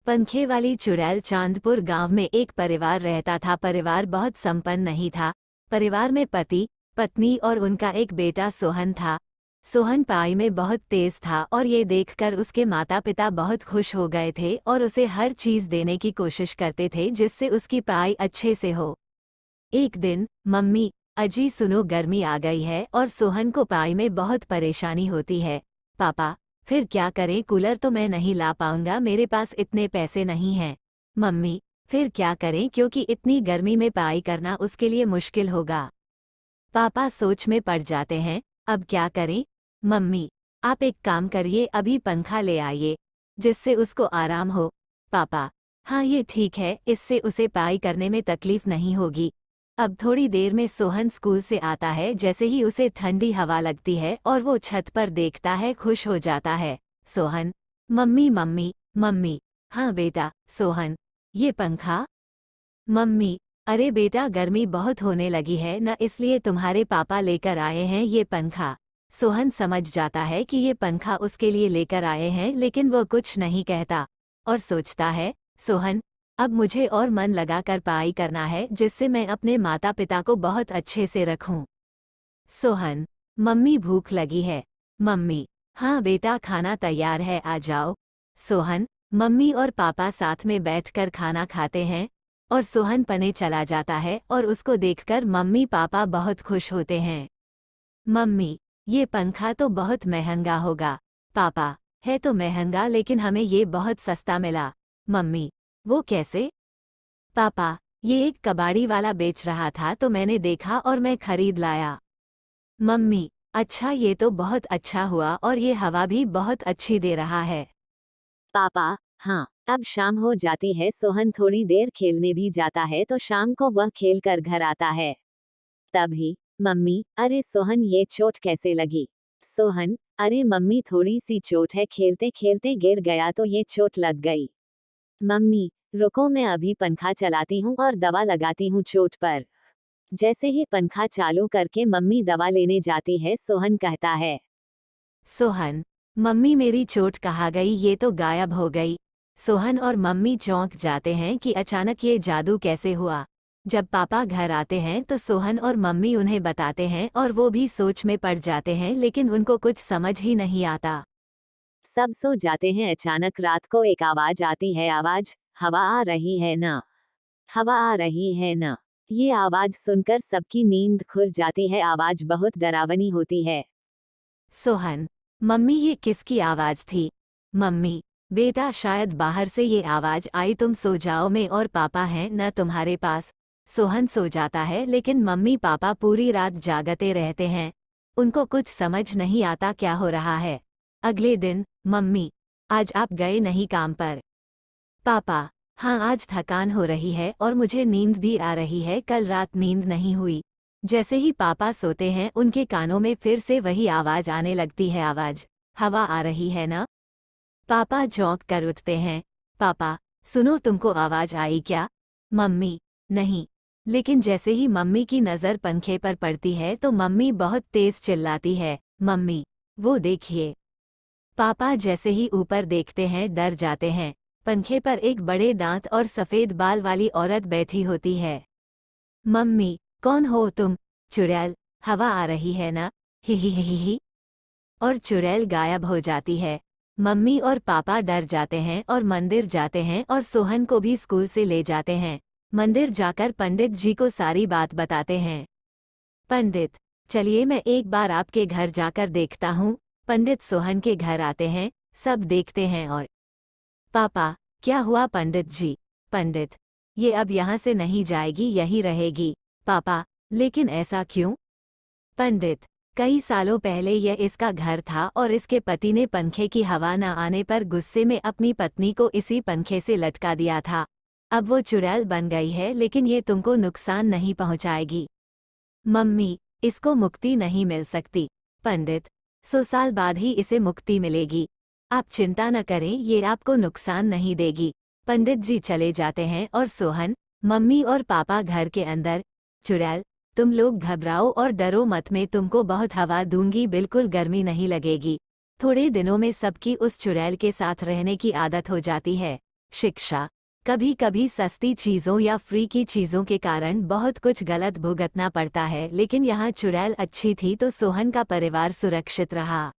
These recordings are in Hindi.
पंखे वाली चुड़ैल। चांदपुर गांव में एक परिवार रहता था। परिवार बहुत संपन्न नहीं था। परिवार में पति, पत्नी और उनका एक बेटा सोहन था। सोहन पढ़ाई में बहुत तेज था और ये देखकर उसके माता पिता बहुत खुश हो गए थे और उसे हर चीज देने की कोशिश करते थे जिससे उसकी पढ़ाई अच्छे से हो। एक दिन, मम्मी, अजी सुनो, गर्मी आ गई है और सोहन को पढ़ाई में बहुत परेशानी होती है। पापा, फिर क्या करें? कूलर तो मैं नहीं ला पाऊंगा, मेरे पास इतने पैसे नहीं हैं। मम्मी, फिर क्या करें क्योंकि इतनी गर्मी में पढ़ाई करना उसके लिए मुश्किल होगा। पापा सोच में पड़ जाते हैं, अब क्या करें? मम्मी, आप एक काम करिए, अभी पंखा ले आइए जिससे उसको आराम हो। पापा, हाँ ये ठीक है, इससे उसे पढ़ाई करने में तकलीफ नहीं होगी। अब थोड़ी देर में सोहन स्कूल से आता है। जैसे ही उसे ठंडी हवा लगती है और वो छत पर देखता है, खुश हो जाता है। Sohan, mummy mummy mummy. हाँ बेटा। सोहन, ये पंखा? मम्मी, अरे बेटा, गर्मी बहुत होने लगी है न, इसलिए तुम्हारे पापा लेकर आए हैं ये पंखा। सोहन समझ जाता है कि ये पंखा उसके लिए लेकर आए हैं, लेकिन वो कुछ नहीं कहता और सोचता है, सोहन, अब मुझे और मन लगाकर पढ़ाई करना है जिससे मैं अपने माता पिता को बहुत अच्छे से रखूं। सोहन, मम्मी भूख लगी है। मम्मी, हाँ बेटा, खाना तैयार है, आ जाओ। सोहन, मम्मी और पापा साथ में बैठकर खाना खाते हैं और सोहन पने चला जाता है और उसको देखकर मम्मी पापा बहुत खुश होते हैं। मम्मी, ये पंखा तो बहुत महंगा होगा। पापा, है तो महंगा लेकिन हमें ये बहुत सस्ता मिला। मम्मी, वो कैसे? पापा, ये एक कबाड़ी वाला बेच रहा था तो मैंने देखा और मैं खरीद लाया। मम्मी, अच्छा, ये तो बहुत अच्छा हुआ और ये हवा भी बहुत अच्छी दे रहा है। पापा, हाँ, अब शाम हो जाती है। सोहन थोड़ी देर खेलने भी जाता है तो शाम को वह खेल कर घर आता है। तभी, मम्मी, अरे सोहन, ये चोट कैसे लगी? सोहन, अरे मम्मी, थोड़ी सी चोट है, खेलते खेलते गिर गया तो ये चोट लग गई। मम्मी, रुको, मैं अभी पंखा चलाती हूँ और दवा लगाती हूँ चोट पर। जैसे ही पंखा चालू करके मम्मी दवा लेने जाती है, सोहन कहता है, सोहन, मम्मी मेरी चोट कहाँ गई? ये तो गायब हो गई। सोहन और मम्मी चौंक जाते हैं कि अचानक ये जादू कैसे हुआ। जब पापा घर आते हैं तो सोहन और मम्मी उन्हें बताते हैं और वो भी सोच में पड़ जाते हैं, लेकिन उनको कुछ समझ ही नहीं आता। सब सो जाते हैं। अचानक रात को एक आवाज आती है, आवाज, हवा आ रही है ना, हवा आ रही है ना। ये आवाज सुनकर सबकी नींद खुल जाती है। आवाज बहुत डरावनी होती है। सोहन, मम्मी ये किसकी आवाज थी? मम्मी, बेटा शायद बाहर से ये आवाज आई, तुम सो जाओ, मैं और पापा हैं न तुम्हारे पास। सोहन सो जाता है लेकिन मम्मी पापा पूरी रात जागते रहते हैं। उनको कुछ समझ नहीं आता क्या हो रहा है। अगले दिन, मम्मी, आज आप गए नहीं काम पर? पापा, हाँ आज थकान हो रही है और मुझे नींद भी आ रही है, कल रात नींद नहीं हुई। जैसे ही पापा सोते हैं उनके कानों में फिर से वही आवाज आने लगती है, आवाज, हवा आ रही है ना। पापा चौंक कर उठते हैं। पापा, सुनो, तुमको आवाज आई क्या? मम्मी, नहीं। लेकिन जैसे ही मम्मी की नज़र पंखे पर पड़ती है तो मम्मी बहुत तेज चिल्लाती है, मम्मी, वो देखिए। पापा जैसे ही ऊपर देखते हैं डर जाते हैं। पंखे पर एक बड़े दांत और सफ़ेद बाल वाली औरत बैठी होती है। मम्मी, कौन हो तुम? चुड़ैल, हवा आ रही है ना, ही ही ही ही। और चुड़ैल गायब हो जाती है। मम्मी और पापा डर जाते हैं और मंदिर जाते हैं और सोहन को भी स्कूल से ले जाते हैं। मंदिर जाकर पंडित जी को सारी बात बताते हैं। पंडित, चलिए मैं एक बार आपके घर जाकर देखता हूँ। पंडित सोहन के घर आते हैं, सब देखते हैं और, पापा, क्या हुआ पंडित जी? पंडित, ये अब यहाँ से नहीं जाएगी, यही रहेगी। पापा, लेकिन ऐसा क्यों? पंडित, कई सालों पहले यह इसका घर था और इसके पति ने पंखे की हवा न आने पर गुस्से में अपनी पत्नी को इसी पंखे से लटका दिया था। अब वो चुड़ैल बन गई है लेकिन ये तुमको नुकसान नहीं पहुंचाएगी। मम्मी, इसको मुक्ति नहीं मिल सकती। पंडित, 100 साल बाद ही इसे मुक्ति मिलेगी। आप चिंता न करें, ये आपको नुकसान नहीं देगी। पंडित जी चले जाते हैं और सोहन, मम्मी और पापा घर के अंदर। चुड़ैल, तुम लोग घबराओ और डरो मत, मैं तुमको बहुत हवा दूंगी, बिल्कुल गर्मी नहीं लगेगी। थोड़े दिनों में सबकी उस चुड़ैल के साथ रहने की आदत हो जाती है। शिक्षा। कभी कभी सस्ती चीज़ों या फ्री की चीज़ों के कारण बहुत कुछ गलत भुगतना पड़ता है, लेकिन यहाँ चुड़ैल अच्छी थी तो सोहन का परिवार सुरक्षित रहा।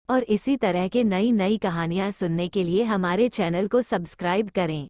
और इसी तरह के नई नई कहानियाँ सुनने के लिए हमारे चैनल को सब्सक्राइब करें।